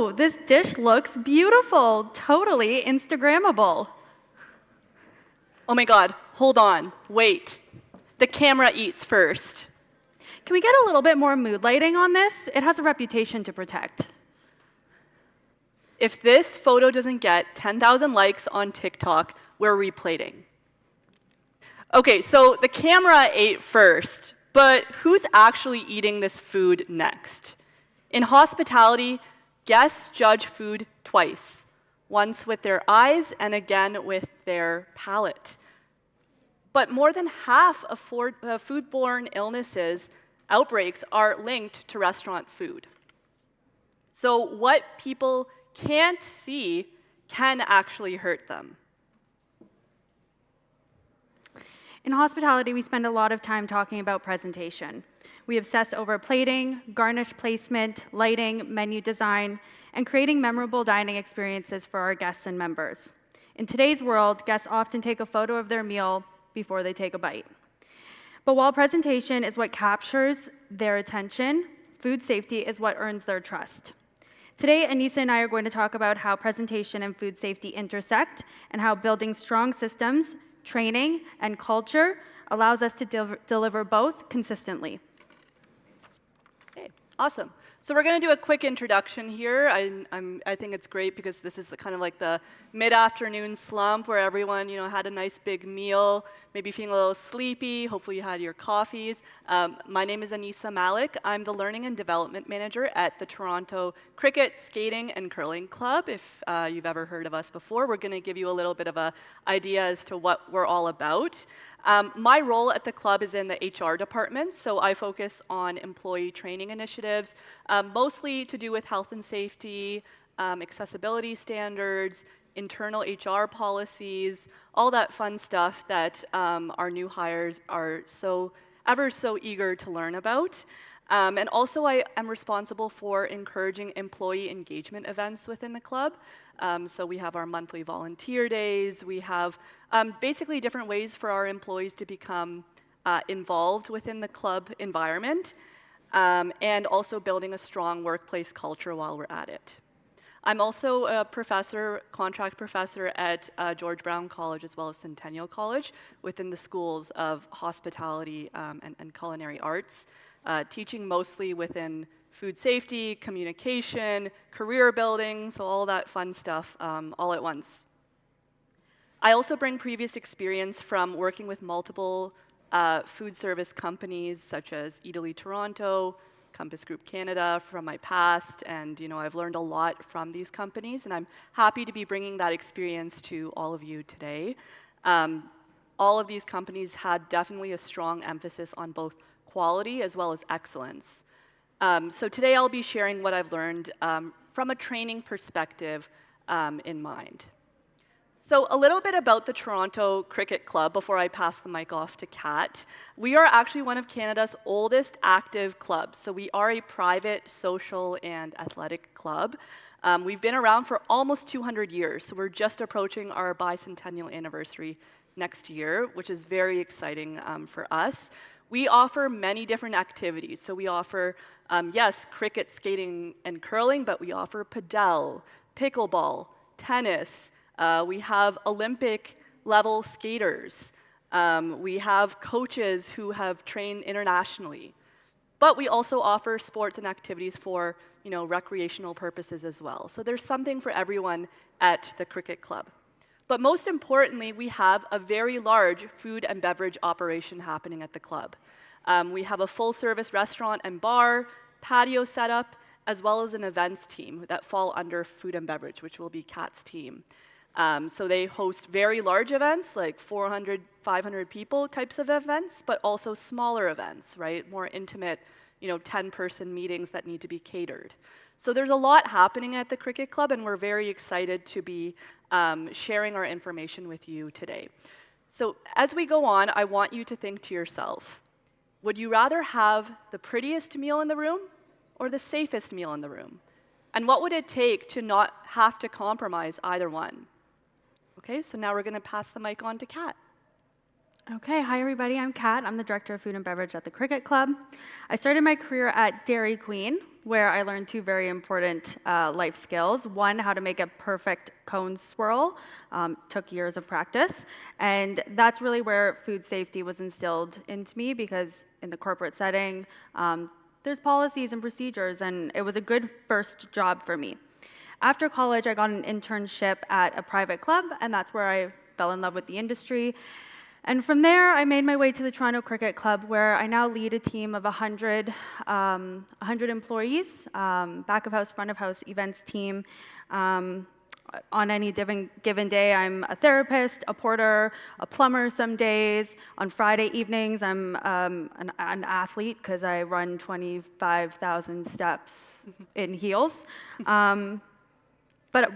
Oh, this dish looks beautiful. Totally Instagrammable. Oh my God, hold on, wait. The camera eats first. Can we get a little bit more mood lighting on this? It has a reputation to protect. If this photo doesn't get 10,000 likes on TikTok, we're replating. Okay, so the camera ate first, but who's actually eating this food next? In hospitality, guests judge food twice, once with their eyes and again with their palate. But more than half of foodborne illnesses outbreaks are linked to restaurant food. So what people can't see can actually hurt them. In hospitality, we spend a lot of time talking about presentation. We obsess over plating, garnish placement, lighting, menu design, and creating memorable dining experiences for our guests and members. In today's world, guests often take a photo of their meal before they take a bite. But while presentation is what captures their attention, food safety is what earns their trust. Today, Aneesa and I are going to talk about how presentation and food safety intersect and how building strong systems, training, and culture allows us to deliver both consistently. Okay, awesome. So we're going to do a quick introduction here. I think it's great because this is kind of like the mid-afternoon slump where everyone, had a nice big meal, maybe feeling a little sleepy. Hopefully you had your coffees. My name is Aneesa Malik. I'm the Learning and Development Manager at the Toronto Cricket, Skating, and Curling Club. If you've ever heard of us before, we're going to give you a little bit of an idea as to what we're all about. My role at the club is in the HR department, so I focus on employee training initiatives, mostly to do with health and safety, accessibility standards, internal HR policies, all that fun stuff that our new hires are ever so eager to learn about. And also I am responsible for encouraging employee engagement events within the club. So we have our monthly volunteer days. We have basically different ways for our employees to become involved within the club environment, and also building a strong workplace culture while we're at it. I'm also a contract professor at George Brown College as well as Centennial College within the schools of hospitality and culinary arts, teaching mostly within food safety, communication, career building, so all that fun stuff all at once. I also bring previous experience from working with multiple food service companies such as Italy Toronto, Compass Group Canada from my past, and I've learned a lot from these companies, and I'm happy to be bringing that experience to all of you today. All of these companies had definitely a strong emphasis on both quality as well as excellence. So today I'll be sharing what I've learned from a training perspective in mind. So a little bit about the Toronto Cricket Club before I pass the mic off to Kat. We are actually one of Canada's oldest active clubs. So we are a private, social, and athletic club. We've been around for almost 200 years, so we're just approaching our bicentennial anniversary next year, which is very exciting for us. We offer many different activities. So we offer, yes, cricket, skating, and curling, but we offer padel, pickleball, tennis. We have Olympic-level skaters. We have coaches who have trained internationally. But we also offer sports and activities for, recreational purposes as well. So there's something for everyone at the Cricket Club. But most importantly, we have a very large food and beverage operation happening at the club. We have a full-service restaurant and bar, patio setup, as well as an events team that fall under food and beverage, which will be Kat's team. So they host very large events, like 400, 500 people types of events, but also smaller events, right? More intimate, 10-person meetings that need to be catered. So there's a lot happening at the Cricket Club, and we're very excited to be sharing our information with you today. So as we go on, I want you to think to yourself, would you rather have the prettiest meal in the room or the safest meal in the room? And what would it take to not have to compromise either one? Okay, so now we're going to pass the mic on to Kat. Okay, hi everybody, I'm Kat. I'm the Director of Food and Beverage at the Cricket Club. I started my career at Dairy Queen, where I learned two very important life skills. One, how to make a perfect cone swirl, took years of practice, and that's really where food safety was instilled into me because in the corporate setting, there's policies and procedures, and it was a good first job for me. After college, I got an internship at a private club, and that's where I fell in love with the industry. And from there, I made my way to the Toronto Cricket Club, where I now lead a team of 100 employees, back of house, front of house events team. On any given day, I'm a therapist, a porter, a plumber some days. On Friday evenings, I'm an athlete because I run 25,000 steps in heels. But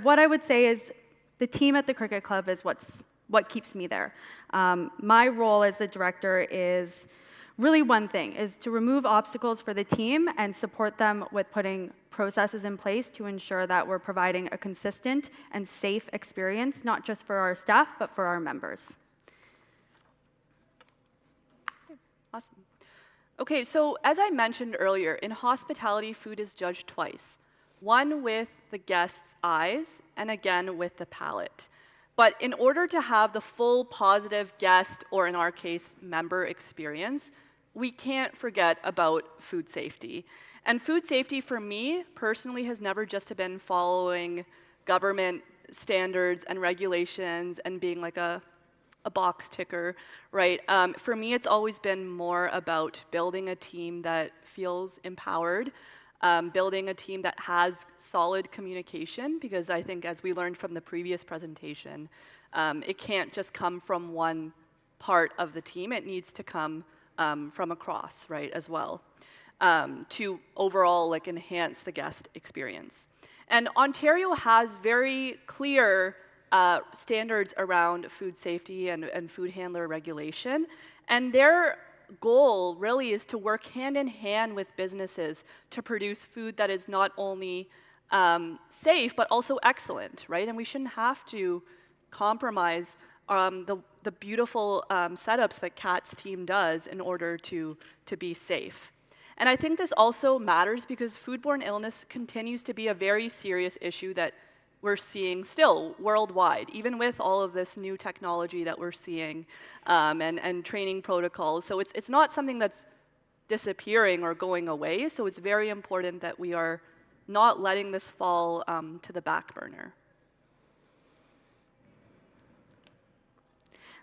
what I would say is the team at the Cricket Club is what keeps me there. My role as the director is really one thing, is to remove obstacles for the team and support them with putting processes in place to ensure that we're providing a consistent and safe experience, not just for our staff, but for our members. Awesome. Okay, so as I mentioned earlier, in hospitality, food is judged twice. One with the guest's eyes, and again with the palate. But in order to have the full positive guest, or in our case, member experience, we can't forget about food safety. And food safety for me personally has never just been following government standards and regulations and being like a box ticker, right? For me, it's always been more about building a team that feels empowered, building a team that has solid communication, because I think as we learned from the previous presentation, it can't just come from one part of the team, it needs to come from across, right, as well, to overall like enhance the guest experience. And Ontario has very clear standards around food safety and food handler regulation, and their goal really is to work hand in hand with businesses to produce food that is not only safe but also excellent, right? And we shouldn't have to compromise the beautiful setups that Kat's team does in order to be safe. And I think this also matters because foodborne illness continues to be a very serious issue that we're seeing still worldwide, even with all of this new technology that we're seeing and training protocols. So it's not something that's disappearing or going away. So it's very important that we are not letting this fall to the back burner.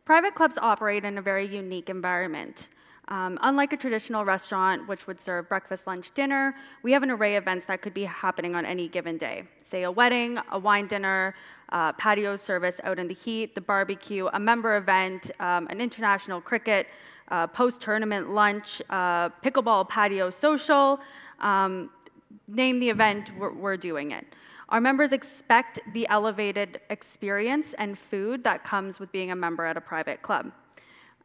Private clubs operate in a very unique environment. Unlike a traditional restaurant, which would serve breakfast, lunch, dinner, we have an array of events that could be happening on any given day. Say a wedding, a wine dinner, patio service out in the heat, the barbecue, a member event, an international cricket, post-tournament lunch, pickleball patio social. Name the event, we're doing it. Our members expect the elevated experience and food that comes with being a member at a private club.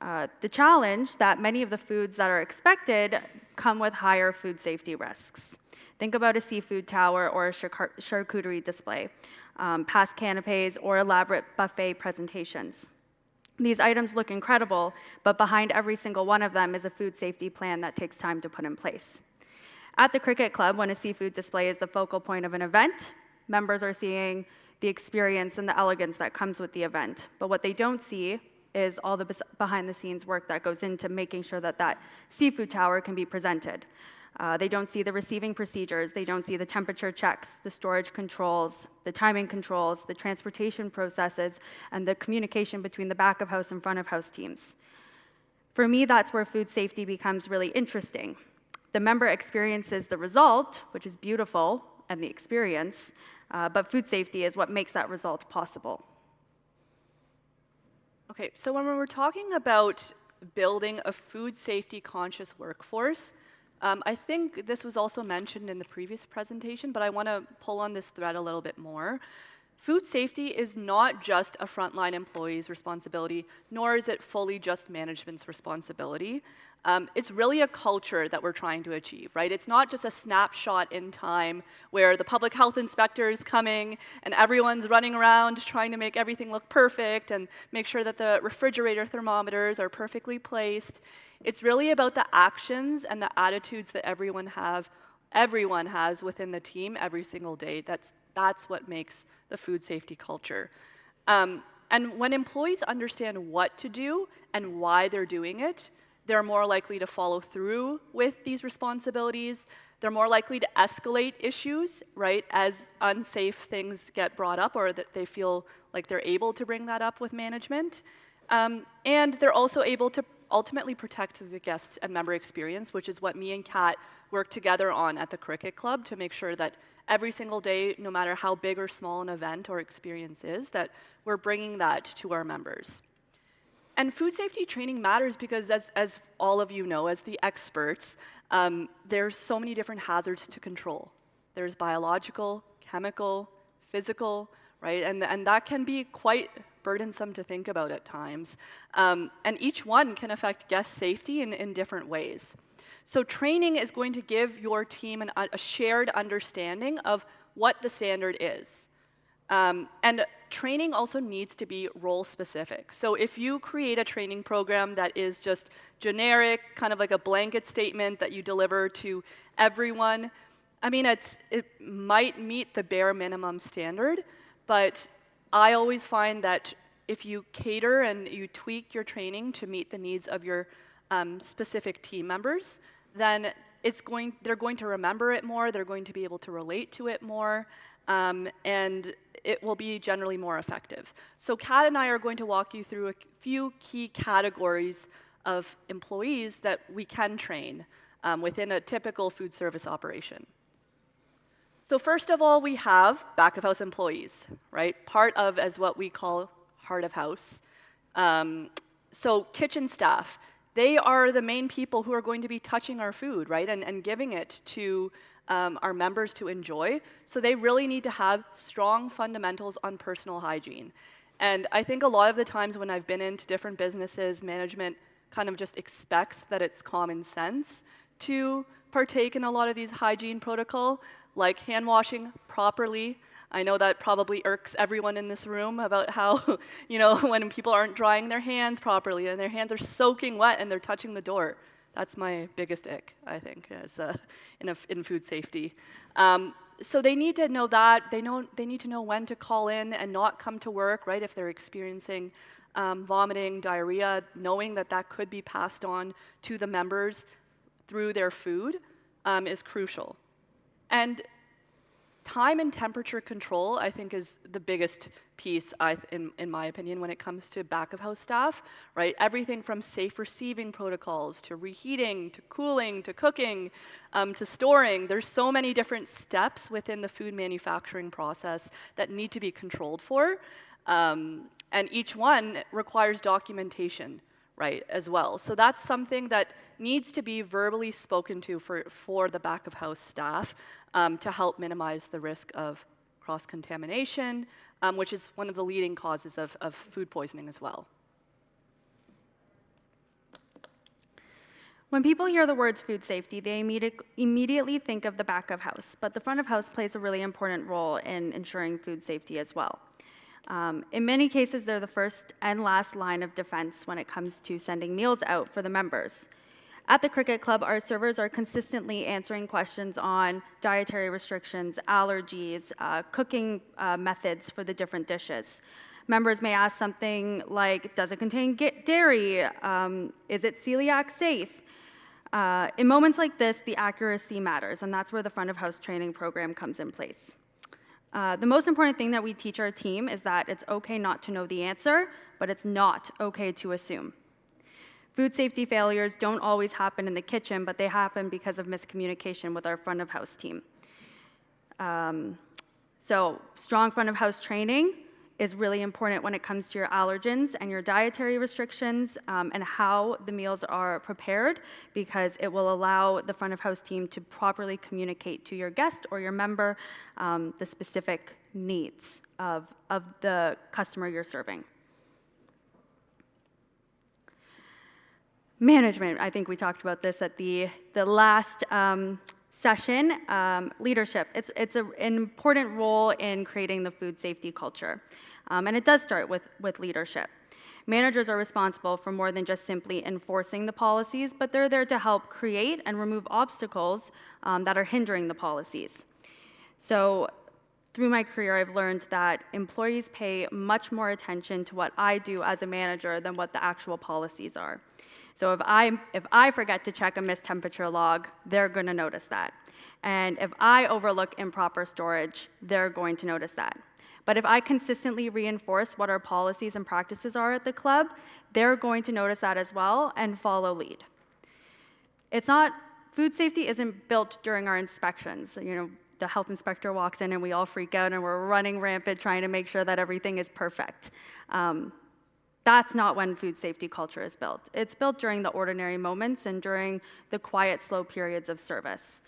The challenge that many of the foods that are expected come with higher food safety risks. Think about a seafood tower or a charcuterie display, past canapes or elaborate buffet presentations. These items look incredible, but behind every single one of them is a food safety plan that takes time to put in place. At the Cricket Club, when a seafood display is the focal point of an event, members are seeing the experience and the elegance that comes with the event. But what they don't see is all the behind-the-scenes work that goes into making sure that that seafood tower can be presented. They don't see the receiving procedures, they don't see the temperature checks, the storage controls, the timing controls, the transportation processes, and the communication between the back of house and front of house teams. For me, that's where food safety becomes really interesting. The member experiences the result, which is beautiful, and the experience, but food safety is what makes that result possible. Okay, so when we're talking about building a food safety conscious workforce, I think this was also mentioned in the previous presentation, but I want to pull on this thread a little bit more. Food safety is not just a frontline employee's responsibility, nor is it fully just management's responsibility. It's really a culture that we're trying to achieve, right? It's not just a snapshot in time where the public health inspector is coming and everyone's running around trying to make everything look perfect and make sure that the refrigerator thermometers are perfectly placed. It's really about the actions and the attitudes that everyone has within the team every single day. That's what makes the food safety culture. And when employees understand what to do and why they're doing it, they're more likely to follow through with these responsibilities. They're more likely to escalate issues, right, as unsafe things get brought up or that they feel like they're able to bring that up with management. And they're also able to ultimately protect the guest and member experience, which is what me and Kat work together on at the Cricket Club to make sure that every single day, no matter how big or small an event or experience is, that we're bringing that to our members. And food safety training matters because, as all of you know, as the experts, there's so many different hazards to control. There's biological, chemical, physical, right? And that can be quite burdensome to think about at times. And each one can affect guest safety in different ways. So training is going to give your team a shared understanding of what the standard is. And training also needs to be role specific. So if you create a training program that is just generic, kind of like a blanket statement that you deliver to everyone, I mean, it might meet the bare minimum standard, but I always find that if you cater and you tweak your training to meet the needs of your specific team members, then they're going to remember it more, they're going to be able to relate to it more, and it will be generally more effective. So Kat and I are going to walk you through a few key categories of employees that we can train within a typical food service operation. So first of all, we have back of house employees, right? Part of as what we call heart of house. So kitchen staff, they are the main people who are going to be touching our food, right? And giving it to our members to enjoy. So they really need to have strong fundamentals on personal hygiene. And I think a lot of the times when I've been into different businesses, management kind of just expects that it's common sense to partake in a lot of these hygiene protocol, like hand washing properly. I know that probably irks everyone in this room about how, when people aren't drying their hands properly and their hands are soaking wet and they're touching the door. That's my biggest ick, I think, in food safety. So they need to know that. They need to know when to call in and not come to work, right, if they're experiencing vomiting, diarrhea, knowing that that could be passed on to the members through their food is crucial. And time and temperature control, I think, is the biggest piece, in my opinion, when it comes to back-of-house staff, right? Everything from safe receiving protocols to reheating, to cooling, to cooking, to storing. There's so many different steps within the food manufacturing process that need to be controlled for, and each one requires documentation, right, as well. So that's something that needs to be verbally spoken to for the back-of-house staff to help minimize the risk of cross-contamination, which is one of the leading causes of food poisoning as well. When people hear the words food safety, they immediately think of the back of house, but the front of house plays a really important role in ensuring food safety as well. In many cases, they're the first and last line of defense when it comes to sending meals out for the members. At the Cricket Club, our servers are consistently answering questions on dietary restrictions, allergies, cooking methods for the different dishes. Members may ask something like, does it contain dairy? Is it celiac safe? In moments like this, the accuracy matters, and that's where the front of house training program comes in place. The most important thing that we teach our team is that it's okay not to know the answer, but it's not okay to assume. Food safety failures don't always happen in the kitchen, but they happen because of miscommunication with our front of house team. So strong front of house training is really important when it comes to your allergens and your dietary restrictions and how the meals are prepared, because it will allow the front of house team to properly communicate to your guest or your member the specific needs of the customer you're serving. Management, I think we talked about this at the last session. Leadership, it's an important role in creating the food safety culture. And it does start with leadership. Managers are responsible for more than just simply enforcing the policies, but they're there to help create and remove obstacles that are hindering the policies. So through my career, I've learned that employees pay much more attention to what I do as a manager than what the actual policies are. So if I forget to check a mist temperature log, they're going to notice that. And if I overlook improper storage, they're going to notice that. But if I consistently reinforce what our policies and practices are at the club, they're going to notice that as well and follow lead. Food safety isn't built during our inspections. The health inspector walks in and we all freak out and we're running rampant trying to make sure that everything is perfect. That's not when food safety culture is built. It's built during the ordinary moments and during the quiet, slow periods of service.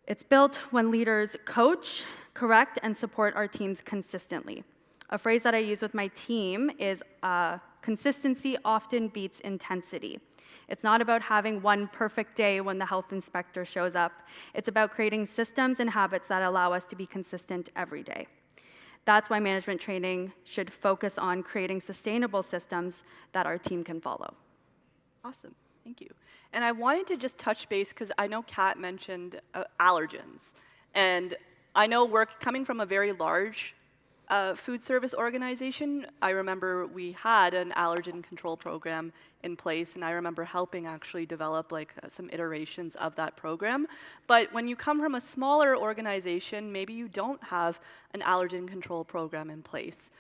It's built when leaders coach, correct, and support our teams consistently. A phrase that I use with my team is consistency often beats intensity. It's not about having one perfect day when the health inspector shows up. It's about creating systems and habits that allow us to be consistent every day. That's why management training should focus on creating sustainable systems that our team can follow. Awesome, thank you. And I wanted to just touch base, because I know Kat mentioned allergens. And I know we're coming from a very large food service organization. I remember we had an allergen control program in place, and I remember helping actually develop some iterations of that program. But when you come from a smaller organization, maybe you don't have an allergen control program in place.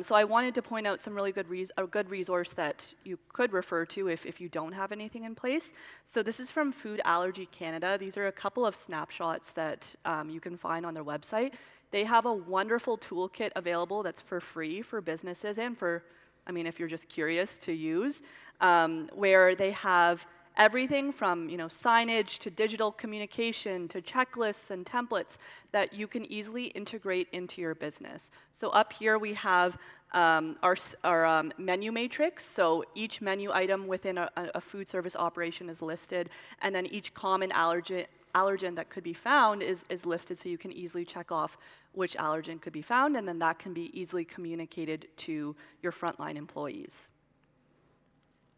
So I wanted to point out some really good resource that you could refer to if you don't have anything in place. So this is from Food Allergy Canada. These are a couple of snapshots that you can find on their website. They have a wonderful toolkit available that's for free for businesses and for, if you're just curious, to use, where they have everything from signage to digital communication to checklists and templates that you can easily integrate into your business. So up here we have our menu matrix. So each menu item within a food service operation is listed, and then each common allergen that could be found is listed, so you can easily check off which allergen could be found, and then that can be easily communicated to your frontline employees.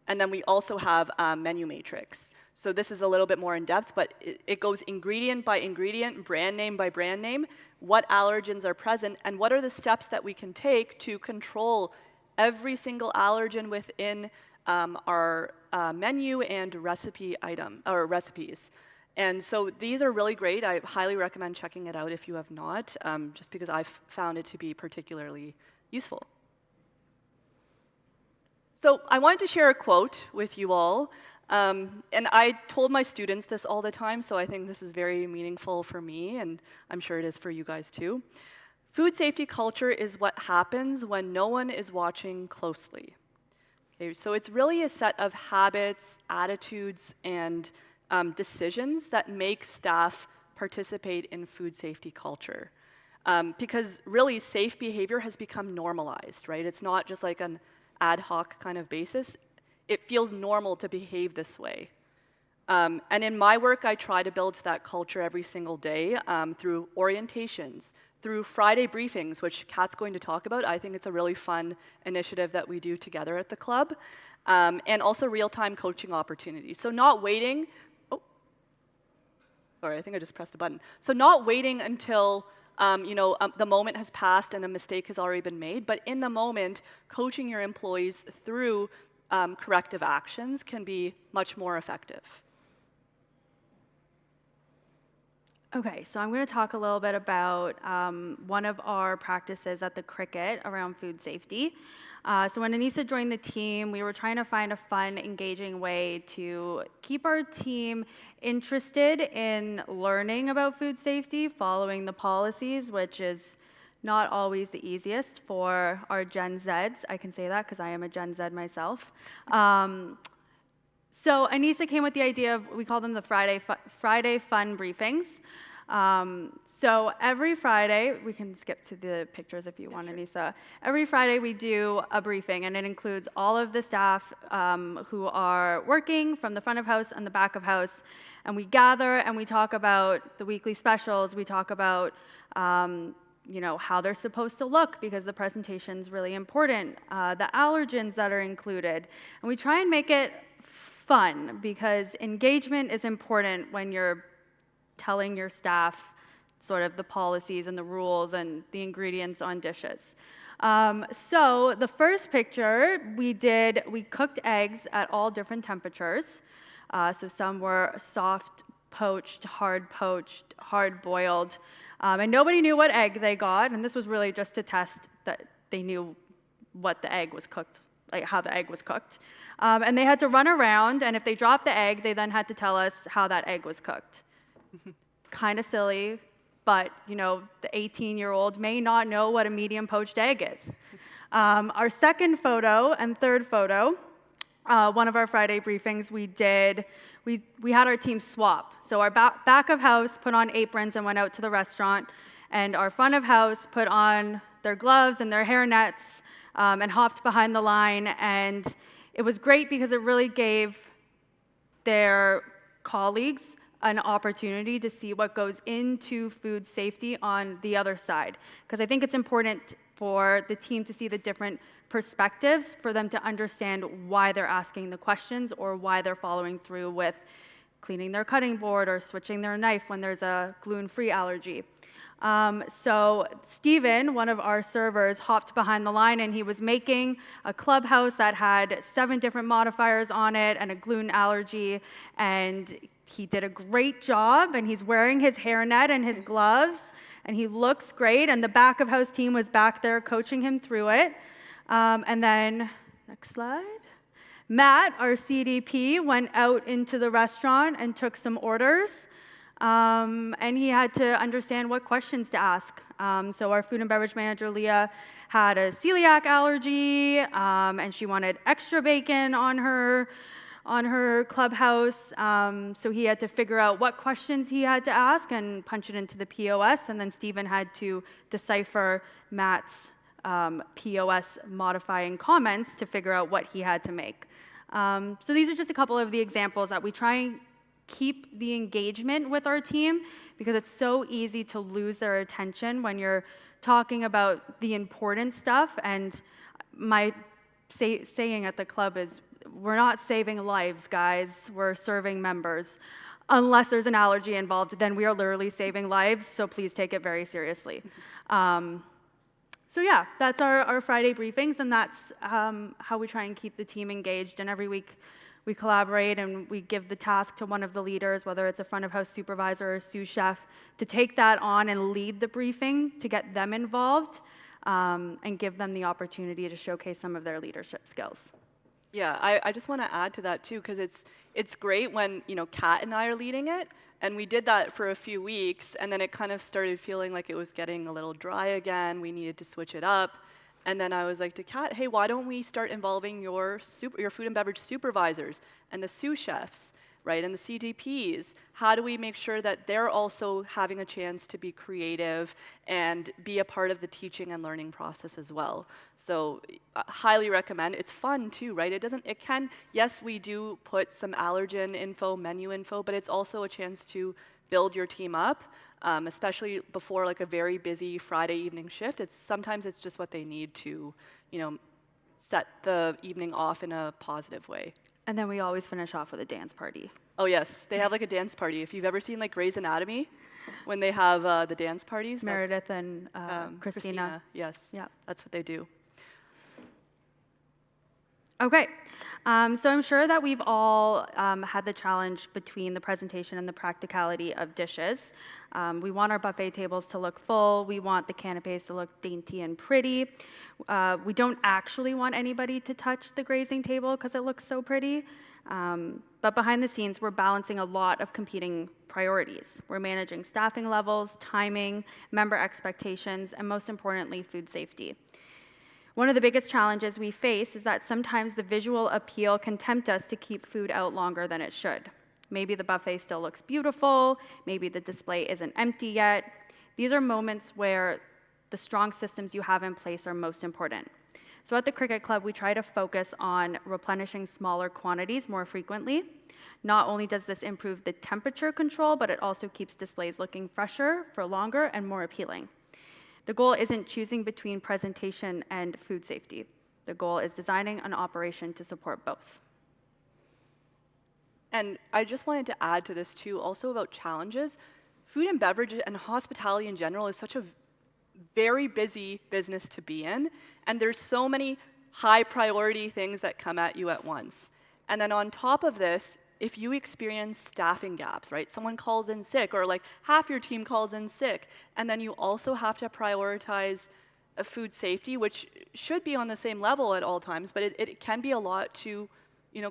And then we also have menu matrix. So this is a little bit more in depth, but it goes ingredient by ingredient, brand name by brand name, what allergens are present, and what are the steps that we can take to control every single allergen within our menu and recipe item or recipes. And so these are really great. I highly recommend checking it out if you have not, just because I've found it to be particularly useful. So I wanted to share a quote with you all. And I told my students this all the time, so I think this is very meaningful for me, and I'm sure it is for you guys too. Food safety culture is what happens when no one is watching closely. Okay, so it's really a set of habits, attitudes, and decisions that make staff participate in food safety culture. Because really, safe behavior has become normalized, right? It's not just like an ad hoc kind of basis. It feels normal to behave this way. And in my work, I try to build that culture every single day through orientations, through Friday briefings, which Kat's going to talk about. I think it's a really fun initiative that we do together at the club, and also real-time coaching opportunities. So not waiting, sorry, I think I just pressed a button. So not waiting until the moment has passed and a mistake has already been made, but in the moment, coaching your employees through corrective actions can be much more effective. Okay, so I'm going to talk a little bit about one of our practices at the Cricket around food safety. So when Aneesa joined the team, we were trying to find a fun, engaging way to keep our team interested in learning about food safety, following the policies, which is not always the easiest for our Gen Zs. I can say that because I am a Gen Z myself. So Aneesa came with the idea of, we call them the Friday Fun Briefings. So every Friday, we can skip to the pictures if you want, Aneesa. Every Friday we do a briefing, and it includes all of the staff who are working from the front of house and the back of house. And we gather and we talk about the weekly specials. We talk about how they're supposed to look, because the presentation's really important, the allergens that are included. And we try and make it fun, because engagement is important when you're telling your staff sort of the policies and the rules and the ingredients on dishes. So the first picture we cooked eggs at all different temperatures. So some were soft poached, hard boiled, and nobody knew what egg they got, and this was really just to test that they knew what the egg was cooked, like how the egg was cooked. And they had to run around, and if they dropped the egg, they then had to tell us how that egg was cooked. Kind of silly, but the 18-year-old may not know what a medium poached egg is. Our second photo and third photo, one of our Friday briefings, we had our team swap. So our back of house put on aprons and went out to the restaurant, and our front of house put on their gloves and their hairnets and hopped behind the line. And it was great because it really gave their colleagues an opportunity to see what goes into food safety on the other side. Because I think it's important for the team to see the different perspectives, for them to understand why they're asking the questions or why they're following through with cleaning their cutting board or switching their knife when there's a gluten-free allergy. So Steven, one of our servers, hopped behind the line, and he was making a clubhouse that had 7 different modifiers on it and a gluten allergy, and he did a great job, and he's wearing his hairnet and his gloves, and he looks great, and the back of house team was back there coaching him through it. And then, next slide. Matt, our CDP, went out into the restaurant and took some orders, and he had to understand what questions to ask. So our food and beverage manager, Leah, had a celiac allergy, and she wanted extra bacon on her clubhouse, so he had to figure out what questions he had to ask and punch it into the POS, and then Stephen had to decipher Matt's POS modifying comments to figure out what he had to make. So these are just a couple of the examples that we try and keep the engagement with our team, because it's so easy to lose their attention when you're talking about the important stuff. And my saying at the club is, we're not saving lives, guys. We're serving members. Unless there's an allergy involved, then we are literally saving lives, so please take it very seriously. So yeah, that's our Friday briefings, and that's how we try and keep the team engaged. And every week we collaborate and we give the task to one of the leaders, whether it's a front of house supervisor or a sous chef, to take that on and lead the briefing to get them involved and give them the opportunity to showcase some of their leadership skills. Yeah, I just want to add to that too, because it's great when Kat and I are leading it, and we did that for a few weeks, and then it kind of started feeling like it was getting a little dry again. We needed to switch it up, and then I was like to Kat, hey, why don't we start involving your food and beverage supervisors and the sous chefs, right, and the CDPs? How do we make sure that they're also having a chance to be creative and be a part of the teaching and learning process as well? So highly recommend. It's fun too, right? Yes, we do put some allergen info, menu info, but it's also a chance to build your team up, especially before like a very busy Friday evening shift. Sometimes it's just what they need to, set the evening off in a positive way. And then we always finish off with a dance party. Oh yes, they have like a dance party. If you've ever seen like Grey's Anatomy, when they have the dance parties. Meredith and Christina. Yes, yeah, that's what they do. Okay, so I'm sure that we've all had the challenge between the presentation and the practicality of dishes. We want our buffet tables to look full. We want the canapes to look dainty and pretty. We don't actually want anybody to touch the grazing table because it looks so pretty. But behind the scenes, we're balancing a lot of competing priorities. We're managing staffing levels, timing, member expectations, and most importantly, food safety. One of the biggest challenges we face is that sometimes the visual appeal can tempt us to keep food out longer than it should. Maybe the buffet still looks beautiful, maybe the display isn't empty yet. These are moments where the strong systems you have in place are most important. So at the Cricket Club, we try to focus on replenishing smaller quantities more frequently. Not only does this improve the temperature control, but it also keeps displays looking fresher for longer and more appealing. The goal isn't choosing between presentation and food safety. The goal is designing an operation to support both. And I just wanted to add to this too, also about challenges. Food and beverage and hospitality in general is such a very busy business to be in, and there's so many high priority things that come at you at once. And then on top of this, if you experience staffing gaps, right? Someone calls in sick, or like half your team calls in sick, and then you also have to prioritize food safety, which should be on the same level at all times, but it can be a lot to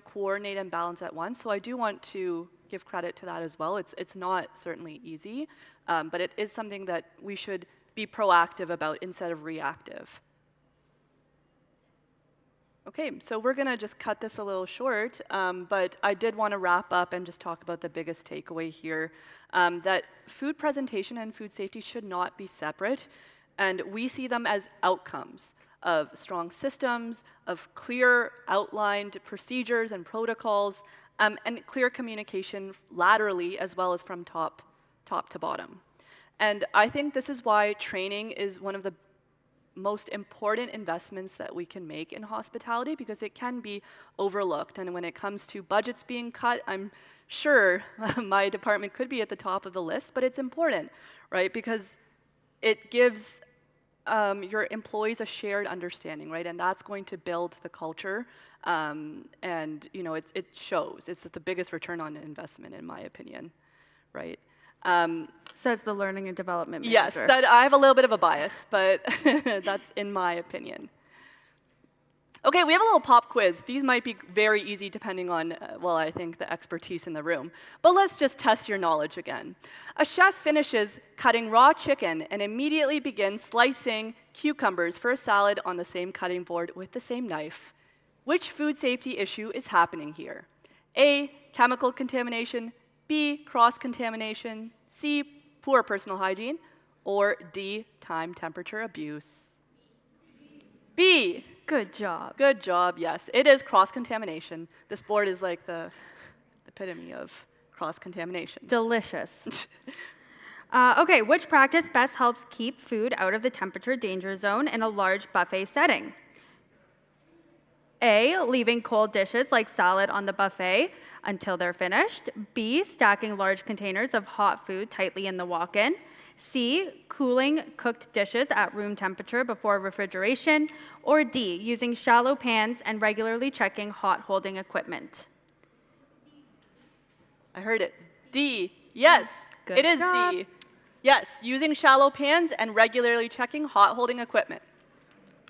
coordinate and balance at once. So I do want to give credit to that as well. It's not certainly easy, but it is something that we should be proactive about instead of reactive. Okay, so we're gonna just cut this a little short, but I did want to wrap up and just talk about the biggest takeaway here, that food presentation and food safety should not be separate, and we see them as outcomes of strong systems, of clear outlined procedures and protocols, and clear communication laterally as well as from top to bottom. And I think this is why training is one of the most important investments that we can make in hospitality, because it can be overlooked. And when it comes to budgets being cut, I'm sure my department could be at the top of the list, but it's important, right? Because it gives your employees a shared understanding, right? And that's going to build the culture, and it shows. It's the biggest return on investment, in my opinion, right? Says the learning and development Yes, manager. that I have a little bit of a bias, but that's in my opinion. Okay, we have a little pop quiz. These might be very easy depending on, I think the expertise in the room. But let's just test your knowledge again. A chef finishes cutting raw chicken and immediately begins slicing cucumbers for a salad on the same cutting board with the same knife. Which food safety issue is happening here? A, chemical contamination, B, cross-contamination, C, poor personal hygiene, or D, time temperature abuse? B. Good job. Good job, yes. It is cross-contamination. This board is like the epitome of cross-contamination. Delicious. Okay, which practice best helps keep food out of the temperature danger zone in a large buffet setting? A, leaving cold dishes like salad on the buffet until they're finished. B, stacking large containers of hot food tightly in the walk-in. C, cooling cooked dishes at room temperature before refrigeration. Or D, using shallow pans and regularly checking hot holding equipment. I heard it. D. Yes, Good it is job. D. Yes, using shallow pans and regularly checking hot holding equipment.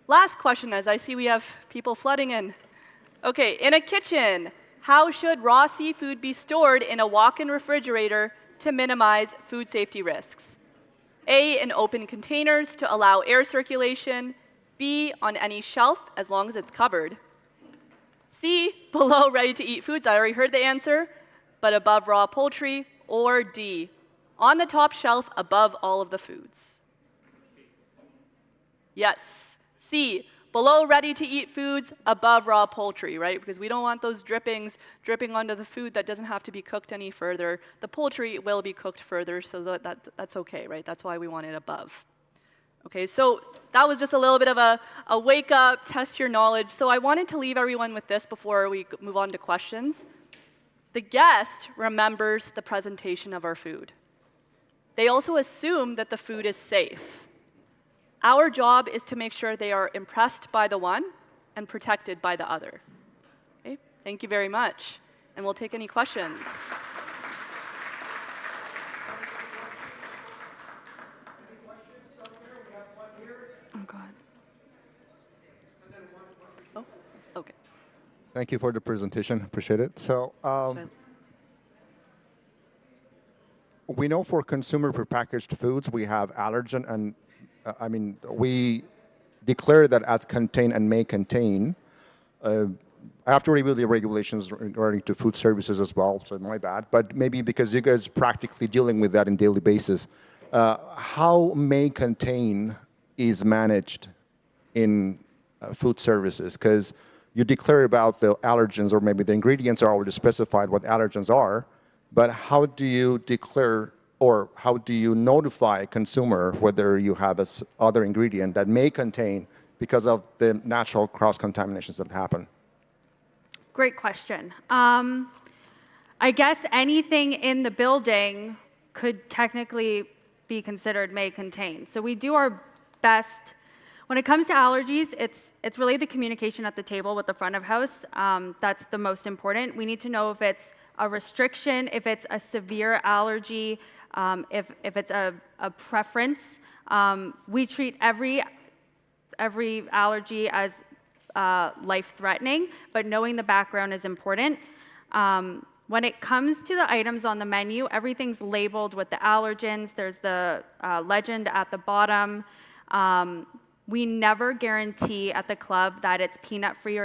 Last question, as I see we have people flooding in. Okay, in a kitchen, how should raw seafood be stored in a walk-in refrigerator to minimize food safety risks? A, in open containers to allow air circulation. B, on any shelf, as long as it's covered. C, below ready-to-eat foods, I already heard the answer, but above raw poultry. Or D, on the top shelf above all of the foods. Yes. C, below ready-to-eat foods, above raw poultry, right? Because we don't want those drippings dripping onto the food that doesn't have to be cooked any further. The poultry will be cooked further, so that's okay, right? That's why we want it above. Okay, so that was just a little bit of a wake-up, test your knowledge. So I wanted to leave everyone with this before we move on to questions. The guest remembers the presentation of our food. They also assume that the food is safe. Our job is to make sure they are impressed by the one and protected by the other. Okay? Thank you very much. And we'll take any questions. Oh, God. Oh, okay. Thank you for the presentation. Appreciate it. So we know for consumer prepackaged foods, we have allergen and we declare that as contain and may contain. I have to review the regulations regarding to food services as well, so my bad. But maybe because you guys practically dealing with that on a daily basis, how may contain is managed in food services? Because you declare about the allergens, or maybe the ingredients are already specified what allergens are, but how do you declare or how do you notify a consumer whether you have other ingredient that may contain because of the natural cross-contaminations that happen? Great question. I guess anything in the building could technically be considered may contain. So we do our best. When it comes to allergies, it's really the communication at the table with the front of house. That's the most important. We need to know if it's a restriction, if it's a severe allergy, if it's a preference. We treat every allergy as life-threatening, but knowing the background is important. When it comes to the items on the menu, everything's labeled with the allergens. There's the legend at the bottom. We never guarantee at the club that it's peanut-free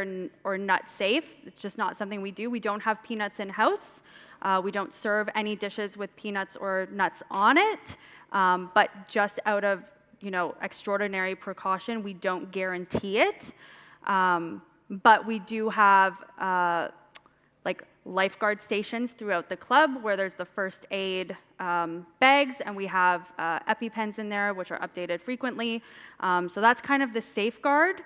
or nut-safe. It's just not something we do. We don't have peanuts in-house. We don't serve any dishes with peanuts or nuts on it. But just out of extraordinary precaution, we don't guarantee it. But we do have like lifeguard stations throughout the club where there's the first aid bags, and we have EpiPens in there, which are updated frequently. So that's kind of the safeguard.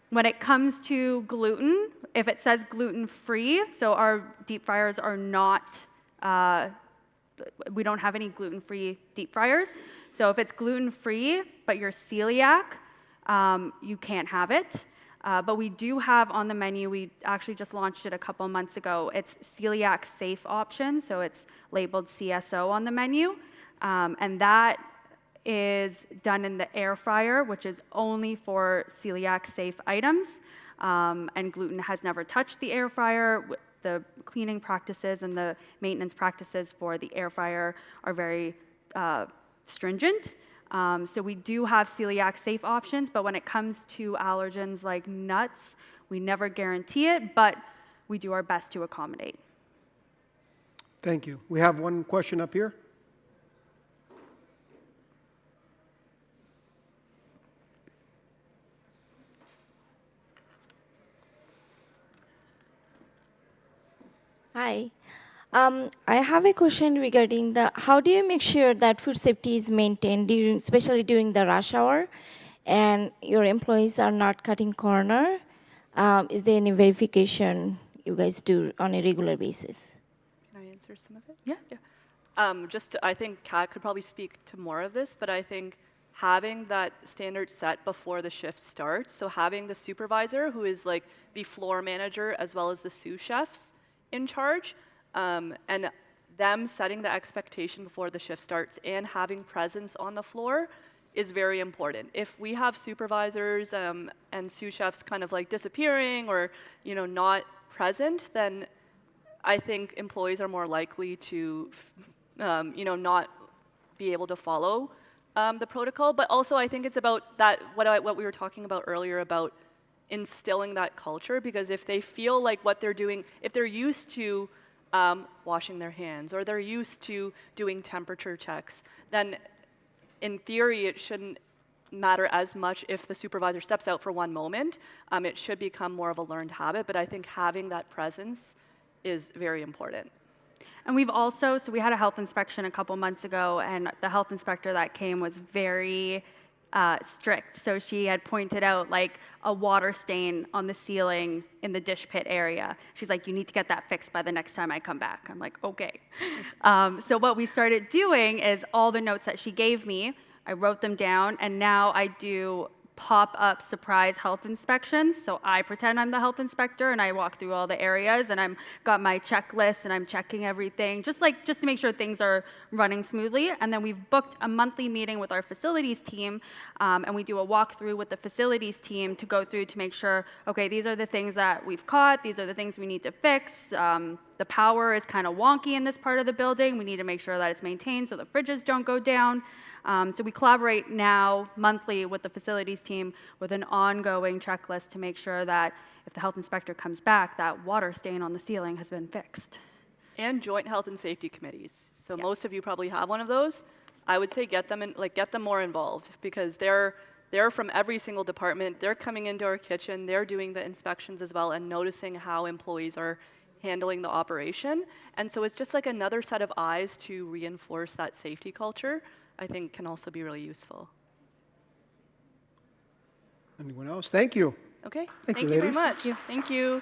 When it comes to gluten, if it says gluten-free, so our deep fryers are not, we don't have any gluten-free deep fryers. So if it's gluten-free, but you're celiac, you can't have it. But we do have on the menu, we actually just launched it a couple months ago, it's celiac safe option, so it's labeled CSO on the menu. And that is done in the air fryer, which is only for celiac safe items. And gluten has never touched the air fryer. The cleaning practices and the maintenance practices for the air fryer are very stringent. So we do have celiac safe options, but when it comes to allergens like nuts, we never guarantee it, but we do our best to accommodate. Thank you. We have one question up here. Hi. I have a question regarding how do you make sure that food safety is maintained, especially during the rush hour, and your employees are not cutting corner? Is there any verification you guys do on a regular basis? Can I answer some of it? Yeah. I think Kat could probably speak to more of this, but I think having that standard set before the shift starts, so having the supervisor who is like the floor manager as well as the sous chefs in charge, and them setting the expectation before the shift starts and having presence on the floor is very important. If we have supervisors and sous chefs kind of like disappearing or not present, then I think employees are more likely to not be able to follow the protocol. But also I think it's about that what we were talking about earlier about instilling that culture, because if they feel like what they're doing, if they're used to washing their hands or they're used to doing temperature checks, then in theory it shouldn't matter as much if the supervisor steps out for one moment. It should become more of a learned habit, but I think having that presence is very important. And we've also, so we had a health inspection a couple months ago, and the health inspector that came was very strict. So she had pointed out like a water stain on the ceiling in the dish pit area. She's like, you need to get that fixed by the next time I come back. I'm like, okay. So what we started doing is all the notes that she gave me, I wrote them down, and now I do pop-up surprise health inspections. So I pretend I'm the health inspector and I walk through all the areas and I'm got my checklist and I'm checking everything, just to make sure things are running smoothly. And then we've booked a monthly meeting with our facilities team, and we do a walkthrough with the facilities team to go through to make sure, okay, these are the things that we've caught, these are the things we need to fix, the power is kind of wonky in this part of the building. We need to make sure that it's maintained so the fridges don't go down. So we collaborate now monthly with the facilities team with an ongoing checklist to make sure that if the health inspector comes back, that water stain on the ceiling has been fixed. And joint health and safety committees. So most of you probably have one of those. I would say get them more involved, because they're from every single department. They're coming into our kitchen. They're doing the inspections as well and noticing how employees are handling the operation. And so it's just like another set of eyes to reinforce that safety culture, I think can also be really useful. Anyone else? Thank you. Okay, Thank you, very ladies. much. Thank you.